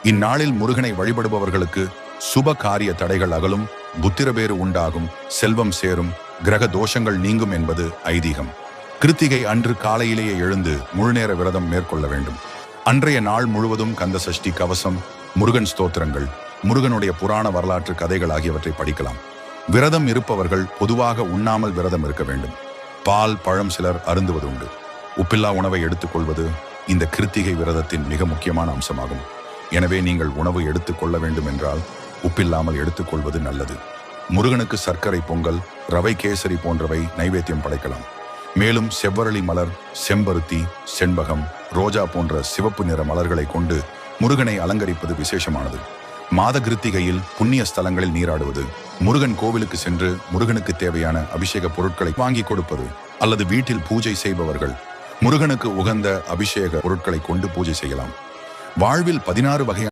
இந்நாளில் முருகனை வழிபடுபவர்களுக்கு சுப காரிய தடைகள் அகலும், புத்திரபேறு உண்டாகும், செல்வம் சேரும், கிரக தோஷங்கள் நீங்கும் என்பது ஐதீகம். கிருத்திகை அன்று காலையிலேயே எழுந்து முழுநேர விரதம் மேற்கொள்ள வேண்டும். அன்றைய நாள் முழுவதும் கந்த சஷ்டி கவசம், முருகன் ஸ்தோத்திரங்கள், முருகனுடைய புராண வரலாற்று கதைகள் ஆகியவற்றை படிக்கலாம். விரதம் இருப்பவர்கள் பொதுவாக உண்ணாமல் விரதம் இருக்க வேண்டும். பால், பழம் சிலர் அருந்துவது உண்டு. உப்பில்லா உணவை எடுத்துக்கொள்வது இந்த கிருத்திகை விரதத்தின் மிக முக்கியமான அம்சமாகும். எனவே நீங்கள் உணவு எடுத்துக்கொள்ள வேண்டும் என்றால் உப்பில்லாமல் எடுத்துக்கொள்வது நல்லது. முருகனுக்கு சர்க்கரை பொங்கல், ரவை கேசரி போன்றவை நைவேத்தியம் படைக்கலாம். மேலும் செவ்வரளி மலர், செம்பருத்தி, செண்பகம், ரோஜா போன்ற சிவப்பு நிற மலர்களை கொண்டு முருகனை அலங்கரிப்பது விசேஷமானது. மாத கிருத்திகையில் புண்ணிய ஸ்தலங்களில் நீராடுவது, முருகன் கோவிலுக்கு சென்று முருகனுக்கு தேவையான அபிஷேக பொருட்களை வாங்கி கொடுப்பது, அல்லது வீட்டில் பூஜை செய்பவர்கள் முருகனுக்கு உகந்த அபிஷேக பொருட்களை கொண்டு பூஜை செய்யலாம். வாழ்வில் 16 வகையான